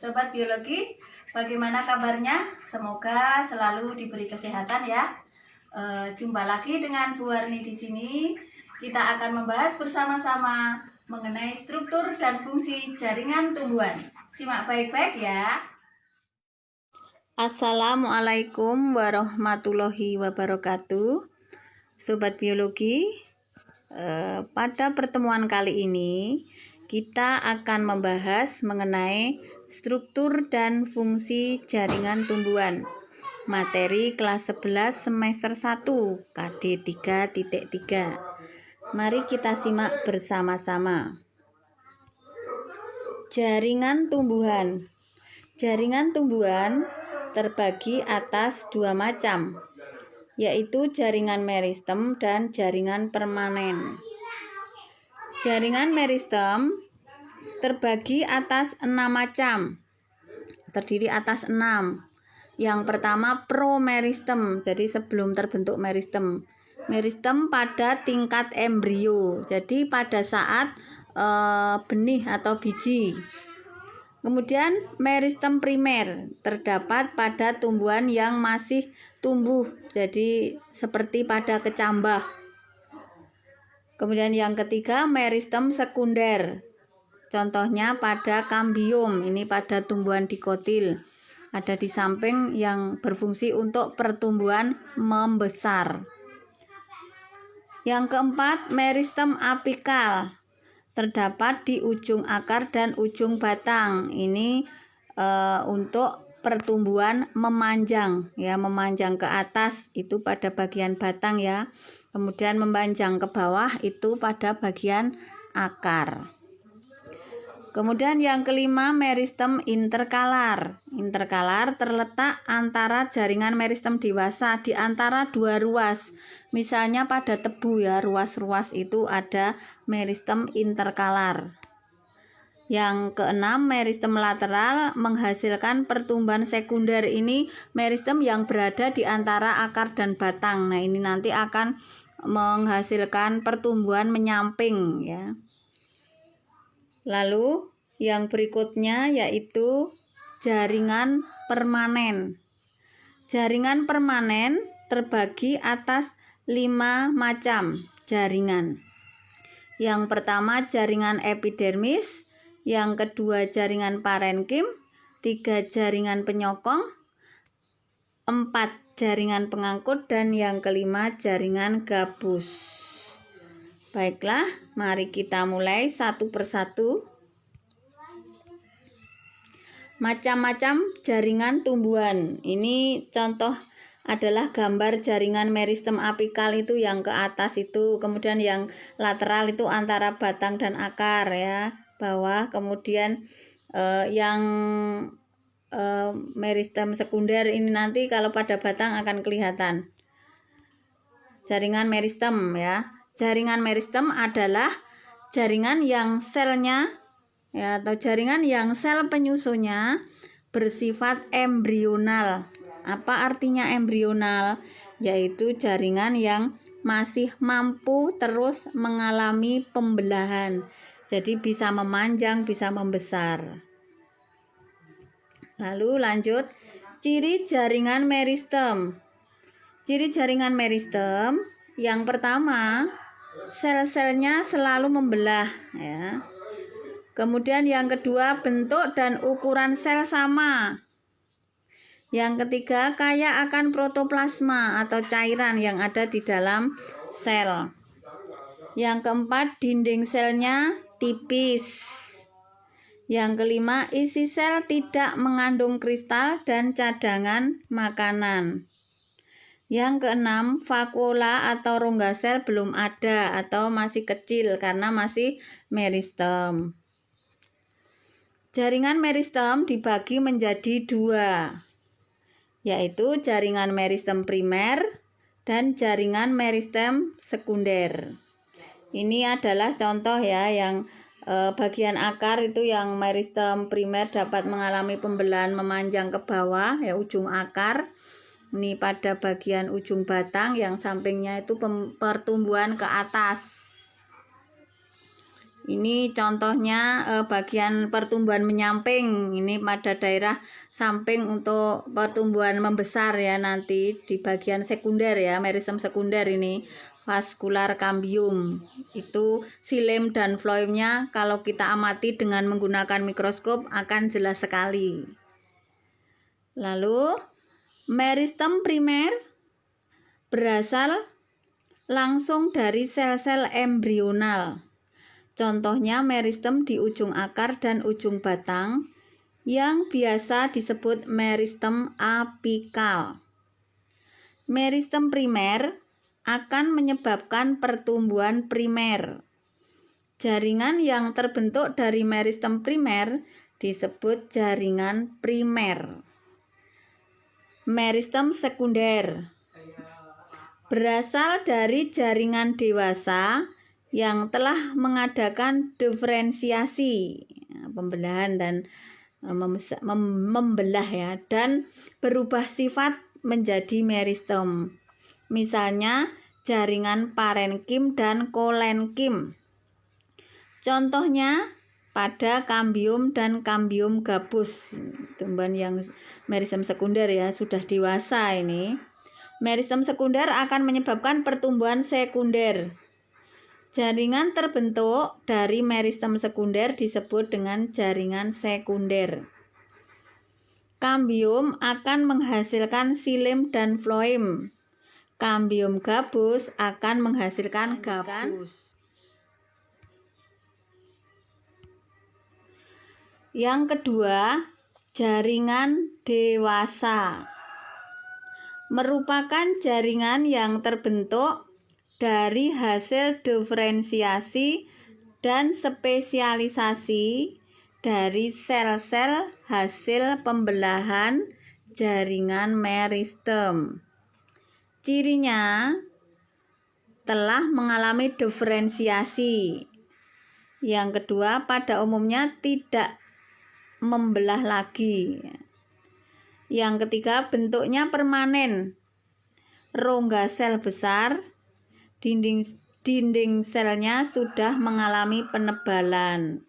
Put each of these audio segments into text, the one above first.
Sobat Biologi, bagaimana kabarnya? Semoga selalu diberi kesehatan ya. Jumpa lagi dengan Bu Warni di sini. Kita akan membahas bersama-sama mengenai struktur dan fungsi jaringan tumbuhan. Simak baik-baik ya. Assalamualaikum warahmatullahi wabarakatuh. Sobat Biologi, pada pertemuan kali ini kita akan membahas mengenai struktur dan fungsi jaringan tumbuhan. Materi kelas 11 semester 1 KD 3.3. Mari kita simak bersama-sama. Jaringan tumbuhan. Jaringan tumbuhan terbagi atas dua macam, yaitu jaringan meristem dan jaringan permanen. Jaringan meristem terbagi atas 6 macam, terdiri atas 6. Yang pertama promeristem, jadi sebelum terbentuk meristem. Meristem pada tingkat embrio, jadi pada saat benih atau biji. Kemudian meristem primer terdapat pada tumbuhan yang masih tumbuh, jadi seperti pada kecambah. Kemudian yang ketiga meristem sekunder, contohnya pada kambium, ini pada tumbuhan dikotil, ada di samping yang berfungsi untuk pertumbuhan membesar. Yang keempat meristem apikal, terdapat di ujung akar dan ujung batang, ini untuk pertumbuhan memanjang ya, memanjang ke atas itu pada bagian batang ya, kemudian memanjang ke bawah itu pada bagian akar. Kemudian yang kelima meristem interkalar. Interkalar terletak antara jaringan meristem dewasa di antara dua ruas. Misalnya pada tebu ya, ruas-ruas itu ada meristem interkalar. Yang keenam meristem lateral menghasilkan pertumbuhan sekunder, ini meristem yang berada di antara akar dan batang. Nah, ini nanti akan menghasilkan pertumbuhan menyamping ya. Lalu yang berikutnya yaitu jaringan permanen. Jaringan permanen terbagi atas 5 macam jaringan. Yang pertama jaringan epidermis, yang kedua jaringan parenkim, 3 jaringan penyokong, 4 jaringan pengangkut, dan yang kelima jaringan gabus. Baiklah, mari kita mulai satu persatu. Macam-macam jaringan tumbuhan. Ini contoh adalah gambar jaringan meristem apikal itu yang ke atas itu, kemudian yang lateral itu antara batang dan akar ya, bawah. Kemudian yang meristem sekunder ini nanti kalau pada batang akan kelihatan. Jaringan meristem ya. Jaringan meristem adalah jaringan yang selnya ya, atau jaringan yang sel penyusunnya bersifat embrional. Apa artinya embrional? Yaitu jaringan yang masih mampu terus mengalami pembelahan. Jadi bisa memanjang, bisa membesar. Lalu lanjut, ciri jaringan meristem. Ciri jaringan meristem yang pertama, sel-selnya selalu membelah ya. Kemudian yang kedua, bentuk dan ukuran sel sama. Yang ketiga, kaya akan protoplasma atau cairan yang ada di dalam sel. Yang keempat, dinding selnya tipis. Yang kelima, isi sel tidak mengandung kristal dan cadangan makanan. Yang keenam, vakuola atau rongga sel belum ada atau masih kecil karena masih meristem. Jaringan meristem dibagi menjadi 2, yaitu jaringan meristem primer dan jaringan meristem sekunder. Ini adalah contoh ya, yang bagian akar itu yang meristem primer dapat mengalami pembelahan memanjang ke bawah ya, ujung akar. Ini pada bagian ujung batang, yang sampingnya itu pertumbuhan ke atas. Ini contohnya bagian pertumbuhan menyamping. Ini pada daerah samping untuk pertumbuhan membesar ya, nanti di bagian sekunder ya, meristem sekunder ini vaskular cambium. Itu xilem dan phloemnya kalau kita amati dengan menggunakan mikroskop akan jelas sekali. Lalu meristem primer berasal langsung dari sel-sel embrional. Contohnya meristem di ujung akar dan ujung batang yang biasa disebut meristem apikal. Meristem primer akan menyebabkan pertumbuhan primer. Jaringan yang terbentuk dari meristem primer disebut jaringan primer. Meristem sekunder berasal dari jaringan dewasa yang telah mengadakan diferensiasi, pembelahan dan membelah ya, dan berubah sifat menjadi meristem. Misalnya jaringan parenkim dan kolenkim. Contohnya pada cambium dan cambium gabus, tumbuhan yang meristem sekunder ya, sudah dewasa ini. Meristem sekunder akan menyebabkan pertumbuhan sekunder. Jaringan terbentuk dari meristem sekunder disebut dengan jaringan sekunder. Cambium akan menghasilkan xilem dan phloem. Cambium gabus akan menghasilkan gabus. Yang kedua, jaringan dewasa merupakan jaringan yang terbentuk dari hasil diferensiasi dan spesialisasi dari sel-sel hasil pembelahan jaringan meristem. Cirinya telah mengalami diferensiasi. Yang kedua, pada umumnya tidak membelah lagi. Yang ketiga, bentuknya permanen. Rongga sel besar, dinding selnya sudah mengalami penebalan.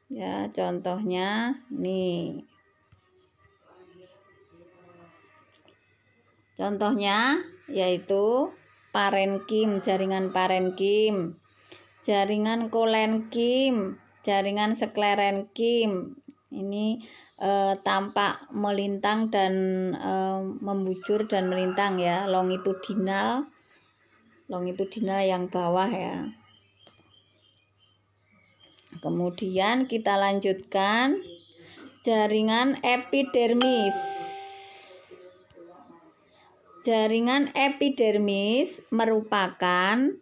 Ya, contohnya nih. Contohnya yaitu parenkim, jaringan parenkim, jaringan kolenkim, jaringan sklerenkim. Ini tampak melintang dan membujur dan melintang ya, longitudinal yang bawah ya. Kemudian kita lanjutkan jaringan epidermis. Jaringan epidermis merupakan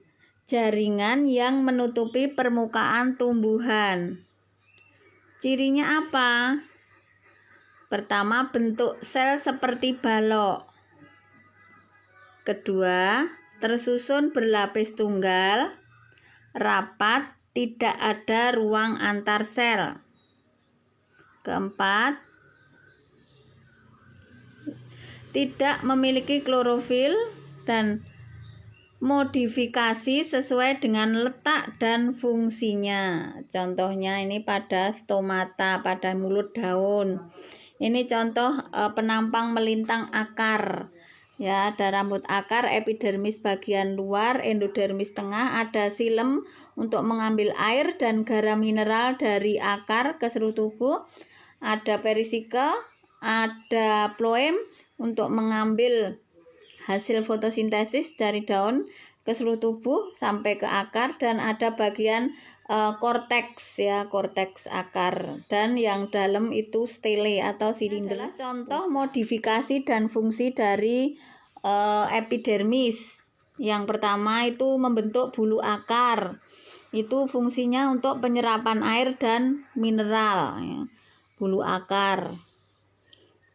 jaringan yang menutupi permukaan tumbuhan. Cirinya apa? Pertama, bentuk sel seperti balok. Kedua, tersusun berlapis tunggal, rapat, tidak ada ruang antar sel. Keempat, tidak memiliki klorofil dan modifikasi sesuai dengan letak dan fungsinya. Contohnya ini pada stomata, pada mulut daun. Ini contoh penampang melintang akar. Ya, ada rambut akar, epidermis bagian luar, endodermis tengah, ada xilem untuk mengambil air dan garam mineral dari akar ke seluruh tubuh, ada perisikel, ada phloem untuk mengambil hasil fotosintesis dari daun ke seluruh tubuh sampai ke akar, dan ada bagian korteks ya, korteks akar, dan yang dalam itu stele atau silinder. Contoh modifikasi dan fungsi dari epidermis. Yang pertama itu membentuk bulu akar. Itu fungsinya untuk penyerapan air dan mineral ya. Bulu akar.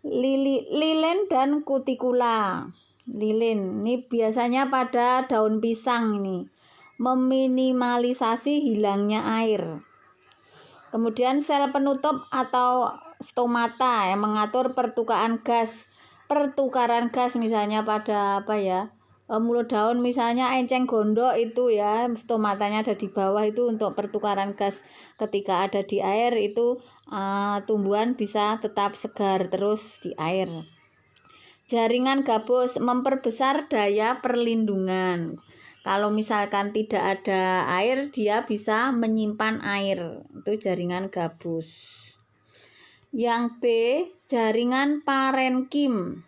Lilin dan kutikula. Lilin ini biasanya pada daun pisang ini, meminimalisasi hilangnya air. Kemudian sel penutup atau stomata yang mengatur pertukaran gas misalnya pada mulut daun misalnya enceng gondok itu ya, stomatanya ada di bawah, itu untuk pertukaran gas ketika ada di air itu tumbuhan bisa tetap segar terus di air. Jaringan gabus memperbesar daya perlindungan. Kalau misalkan tidak ada air, dia bisa menyimpan air. Itu jaringan gabus. Yang B, jaringan parenkim.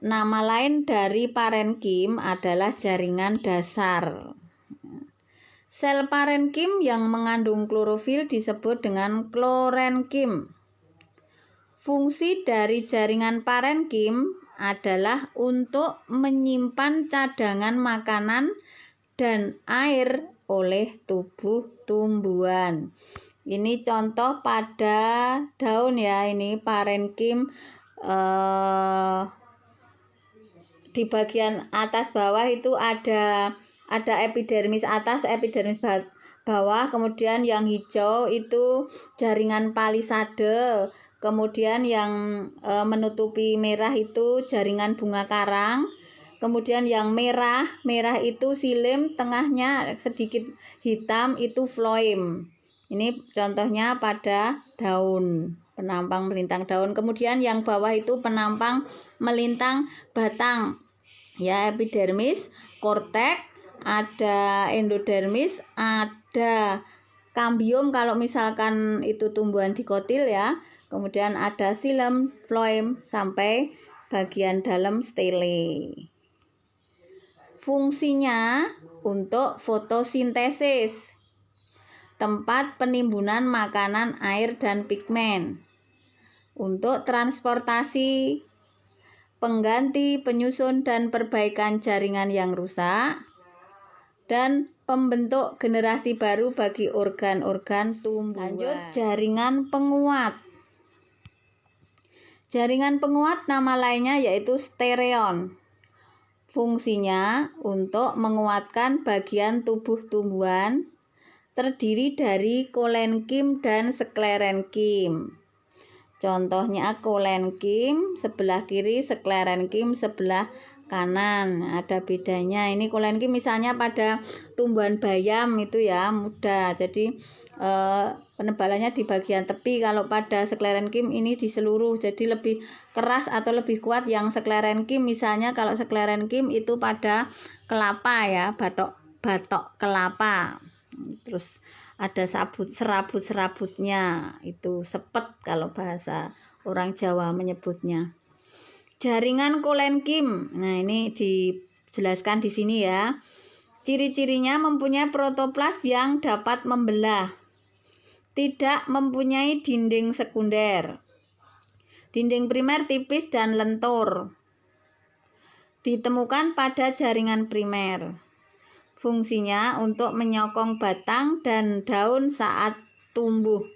Nama lain dari parenkim adalah jaringan dasar. Sel parenkim yang mengandung klorofil disebut dengan klorenkim. Fungsi dari jaringan parenkim adalah untuk menyimpan cadangan makanan dan air oleh tubuh tumbuhan. Ini contoh pada daun ya, ini parenkim di bagian atas bawah itu ada epidermis atas, epidermis bawah, kemudian yang hijau itu jaringan palisade, kemudian yang menutupi merah itu jaringan bunga karang, kemudian yang merah itu silim, tengahnya sedikit hitam itu floem. Ini contohnya pada daun, penampang melintang daun. Kemudian yang bawah itu penampang melintang batang. Ya, epidermis, kortek, ada endodermis, ada kambium kalau misalkan itu tumbuhan dikotil ya. Kemudian ada xilem, floem, sampai bagian dalam stele. Fungsinya untuk fotosintesis, tempat penimbunan makanan, air, dan pigmen. Untuk transportasi, pengganti, penyusun, dan perbaikan jaringan yang rusak, dan pembentuk generasi baru bagi organ-organ tumbuhan. Lanjut, jaringan penguat. Jaringan penguat nama lainnya yaitu stereon. Fungsinya untuk menguatkan bagian tubuh tumbuhan, terdiri dari kolenkim dan sklerenkim. Contohnya kolenkim sebelah kiri, sklerenkim sebelah kanan. Ada bedanya. Ini kolenkim misalnya pada tumbuhan bayam itu ya mudah. Jadi penebalannya di bagian tepi. Kalau pada sklerenkim ini di seluruh. Jadi lebih keras atau lebih kuat yang sklerenkim. Misalnya kalau sklerenkim itu pada kelapa ya, batok kelapa. Terus ada serabut-serabutnya, itu sepet kalau bahasa orang Jawa menyebutnya. Jaringan kolenkim. Nah, ini dijelaskan di sini ya. Ciri-cirinya mempunyai protoplas yang dapat membelah. Tidak mempunyai dinding sekunder. Dinding primer tipis dan lentur. Ditemukan pada jaringan primer. Fungsinya untuk menyokong batang dan daun saat tumbuh.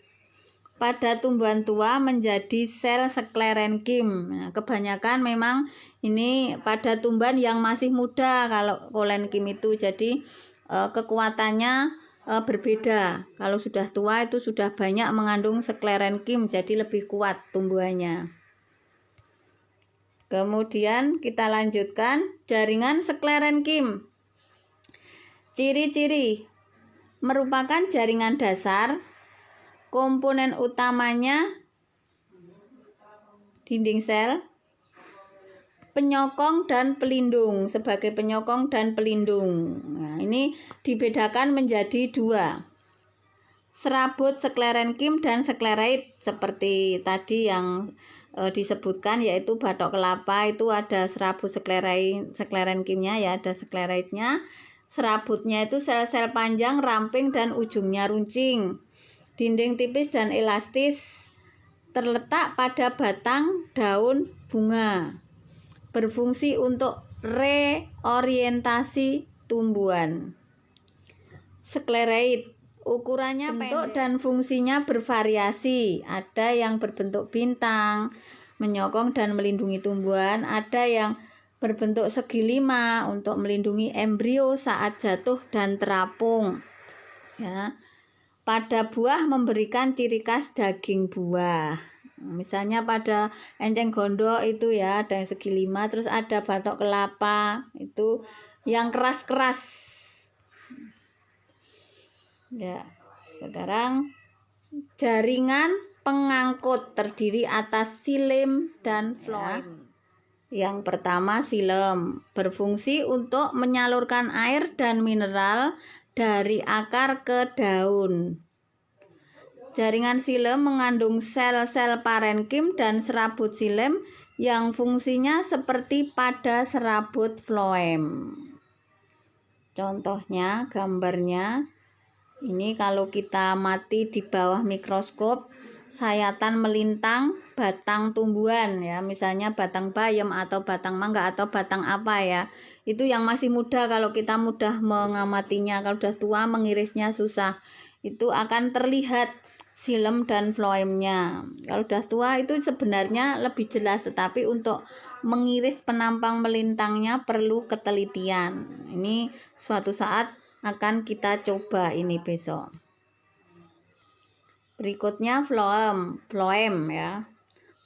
Pada tumbuhan tua menjadi sel sklerenkim. Nah, kebanyakan memang ini pada tumbuhan yang masih muda kalau kolenkim itu. Jadi kekuatannya berbeda. Kalau sudah tua itu sudah banyak mengandung sklerenkim, jadi lebih kuat tumbuhannya. Kemudian kita lanjutkan jaringan sklerenkim. Ciri-ciri merupakan jaringan dasar, komponen utamanya dinding sel, penyokong dan pelindung, sebagai penyokong dan pelindung. Nah, ini dibedakan menjadi dua. Serabut sklerenkim dan sklerait seperti tadi yang disebutkan, yaitu batok kelapa itu ada serabut sklerenkimnya ya, ada skleraitnya. Serabutnya itu sel-sel panjang, ramping, dan ujungnya runcing. Dinding tipis dan elastis, terletak pada batang daun bunga. Berfungsi untuk reorientasi tumbuhan. Sklerait, ukurannya bentuk dan fungsinya bervariasi. Ada yang berbentuk bintang, menyokong dan melindungi tumbuhan. Ada yang berbentuk segi lima untuk melindungi embrio saat jatuh dan terapung. Ya. Pada buah memberikan ciri khas daging buah. Misalnya pada enceng gondok itu ya ada yang segi 5, terus ada batok kelapa itu yang keras-keras. Ya, sekarang jaringan pengangkut terdiri atas silem dan floem. Yang pertama silem berfungsi untuk menyalurkan air dan mineral dari akar ke daun. Jaringan silem mengandung sel-sel parenkim dan serabut silem yang fungsinya seperti pada serabut floem. Contohnya gambarnya ini kalau kita amati di bawah mikroskop, sayatan melintang batang tumbuhan ya, misalnya batang bayam atau batang mangga atau batang apa ya. Itu yang masih muda, kalau kita mudah mengamatinya, kalau sudah tua mengirisnya susah. Itu akan terlihat silem dan floemnya. Kalau sudah tua itu sebenarnya lebih jelas, tetapi untuk mengiris penampang melintangnya perlu ketelitian. Ini suatu saat akan kita coba ini besok. Berikutnya floem ya.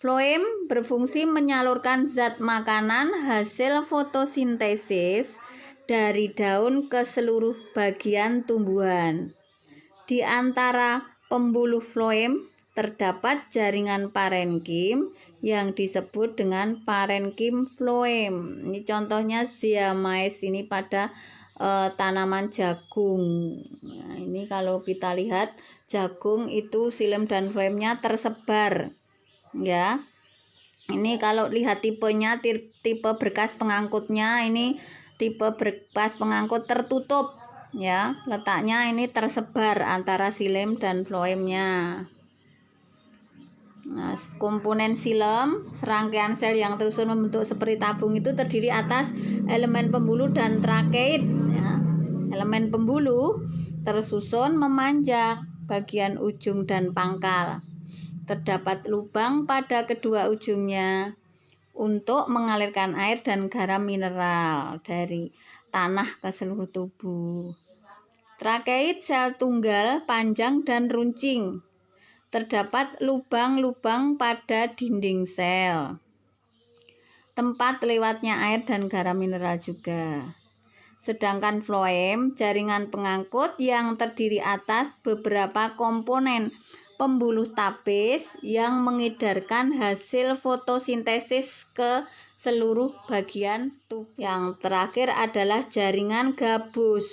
Floem berfungsi menyalurkan zat makanan hasil fotosintesis dari daun ke seluruh bagian tumbuhan. Di antara pembuluh floem terdapat jaringan parenkim yang disebut dengan parenkim floem. Ini contohnya ziamais ini pada tanaman jagung. Nah, ini kalau kita lihat jagung itu silem dan floemnya tersebar ya. Ini kalau lihat tipenya, tipe berkas pengangkutnya, ini tipe berkas pengangkut tertutup ya, letaknya ini tersebar antara silem dan floemnya. Nah, komponen silem, serangkaian sel yang tersusun membentuk seperti tabung itu terdiri atas elemen pembuluh dan trakeid ya. Elemen pembuluh tersusun memanjang bagian ujung dan pangkal. Terdapat lubang pada kedua ujungnya untuk mengalirkan air dan garam mineral dari tanah ke seluruh tubuh. Trakeid sel tunggal, panjang dan runcing. Terdapat lubang-lubang pada dinding sel, tempat lewatnya air dan garam mineral juga. Sedangkan floem, jaringan pengangkut yang terdiri atas beberapa komponen pembuluh tapis yang mengedarkan hasil fotosintesis ke seluruh bagian tubuh. Yang terakhir adalah jaringan gabus.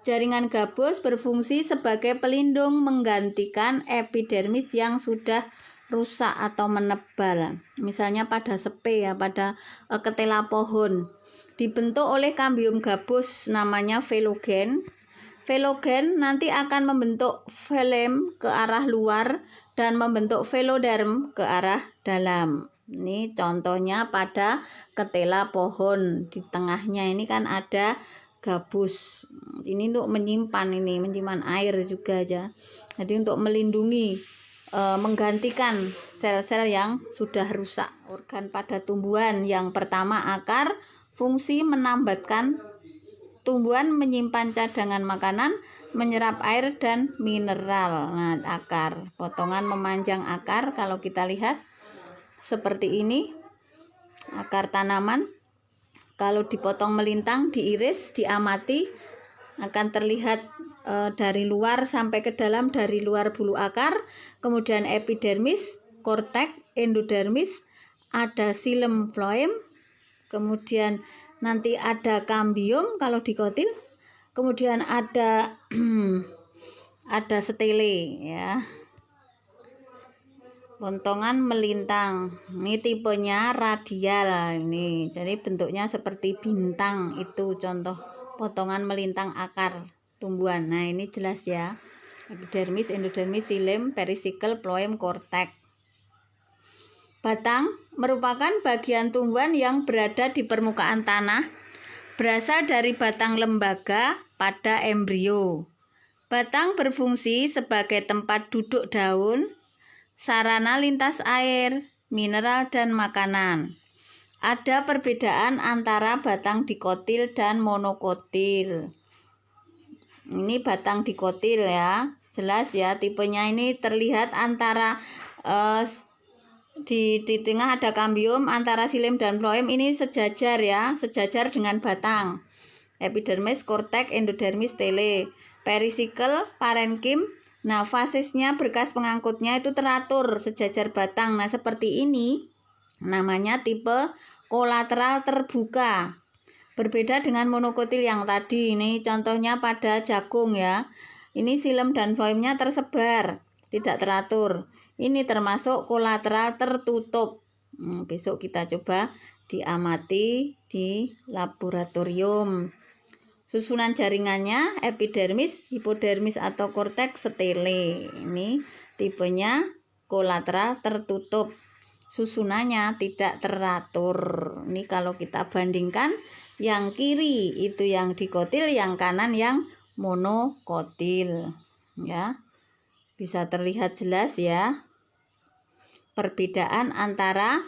Jaringan gabus berfungsi sebagai pelindung menggantikan epidermis yang sudah rusak atau menebal. Misalnya pada sepe ya, pada ketela pohon. Dibentuk oleh kambium gabus namanya velogen. Velogen nanti akan membentuk velum ke arah luar dan membentuk veloderm ke arah dalam. Ini contohnya pada ketela pohon. Di tengahnya ini kan ada gabus. Ini untuk menyimpan air juga aja. Jadi untuk melindungi, menggantikan sel-sel yang sudah rusak. Organ pada tumbuhan yang pertama akar, fungsi menambatkan tumbuhan menyimpan cadangan makanan, menyerap air dan mineral. Nah, akar, potongan memanjang akar kalau kita lihat seperti ini. Akar tanaman kalau dipotong melintang, diiris, diamati akan terlihat dari luar sampai ke dalam, dari luar bulu akar, kemudian epidermis, korteks, endodermis, ada silem floem, kemudian nanti ada kambium kalau dikotil, kemudian ada ada stele ya. Potongan melintang, ini tipenya radial ini, jadi bentuknya seperti bintang. Itu contoh potongan melintang akar tumbuhan. Nah ini jelas ya, epidermis, endodermis, silem, perisikel, floem, korteks. Batang merupakan bagian tumbuhan yang berada di permukaan tanah, berasal dari batang lembaga pada embrio. Batang berfungsi sebagai tempat duduk daun, sarana lintas air, mineral dan makanan. Ada perbedaan antara batang dikotil dan monokotil. Ini batang dikotil ya, jelas ya, tipenya ini terlihat antara di tengah ada kambium, antara xilem dan floem ini sejajar ya, sejajar dengan batang. Epidermis, korteks, endodermis, stele, perisikel, parenkim. Nah, fasesnya, berkas pengangkutnya itu teratur sejajar batang. Nah, seperti ini namanya tipe kolateral terbuka. Berbeda dengan monokotil yang tadi. Ini contohnya pada jagung ya. Ini xilem dan floemnya tersebar, tidak teratur. Ini termasuk kolateral tertutup. Besok kita coba diamati di laboratorium. Susunan jaringannya epidermis, hipodermis atau korteks, stele. Ini tipenya kolateral tertutup. Susunannya tidak teratur. Ini kalau kita bandingkan, yang kiri itu yang dikotil, yang kanan yang monokotil. Ya. Bisa terlihat jelas ya perbedaan antara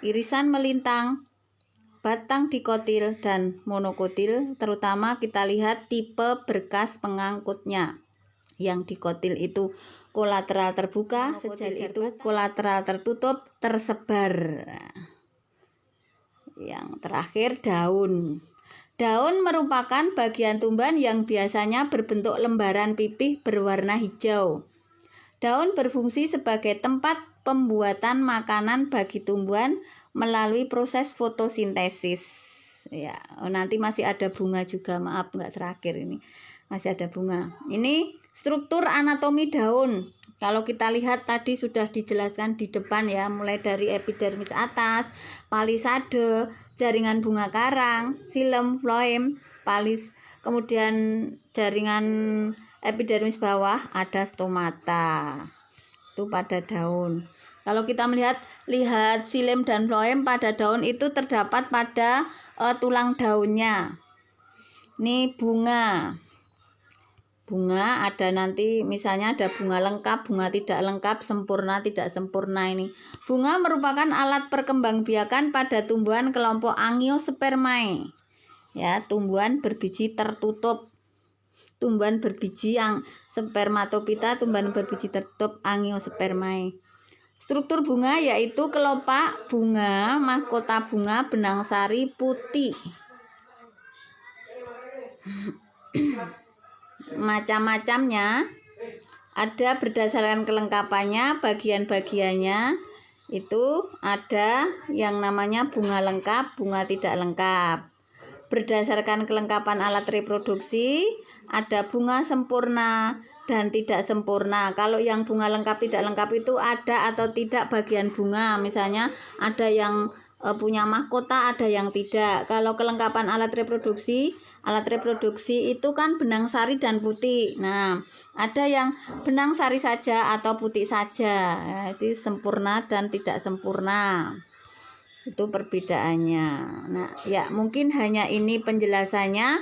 irisan melintang, batang dikotil dan monokotil. Terutama kita lihat tipe berkas pengangkutnya. Yang dikotil itu kolateral terbuka, sejal itu kolateral tertutup, tersebar. Yang terakhir daun. Daun merupakan bagian tumbuhan yang biasanya berbentuk lembaran pipih berwarna hijau. Daun berfungsi sebagai tempat pembuatan makanan bagi tumbuhan melalui proses fotosintesis. Ya, nanti masih ada bunga juga, maaf nggak terakhir ini. Masih ada bunga. Ini struktur anatomi daun. Kalau kita lihat tadi sudah dijelaskan di depan ya, mulai dari epidermis atas, palisade, jaringan bunga karang, xilem, floem, kemudian jaringan epidermis bawah ada stomata. Itu pada daun. Kalau kita lihat xilem dan floem pada daun itu terdapat pada tulang daunnya. Ini bunga. Bunga ada nanti misalnya ada bunga lengkap, bunga tidak lengkap, sempurna, tidak sempurna ini. Bunga merupakan alat perkembangbiakan pada tumbuhan kelompok Angiospermae. Ya, tumbuhan berbiji tertutup. Tumbuhan berbiji yang spermatopita, tumbuhan berbiji tertutup Angiospermae. Struktur bunga yaitu kelopak bunga, mahkota bunga, benang sari putih. Macam-macamnya ada berdasarkan kelengkapannya, bagian-bagiannya itu ada yang namanya bunga lengkap, bunga tidak lengkap. Berdasarkan kelengkapan alat reproduksi ada bunga sempurna dan tidak sempurna. Kalau yang bunga lengkap tidak lengkap itu ada atau tidak bagian bunga, misalnya ada yang punya mahkota, ada yang tidak. Kalau kelengkapan alat reproduksi itu kan benang sari dan putih. Nah, ada yang benang sari saja atau putih saja. Nah, itu sempurna dan tidak sempurna. Itu perbedaannya. Nah, ya mungkin hanya ini penjelasannya.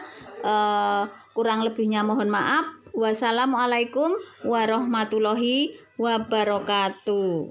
Kurang lebihnya mohon maaf. Wassalamualaikum warahmatullahi wabarakatuh.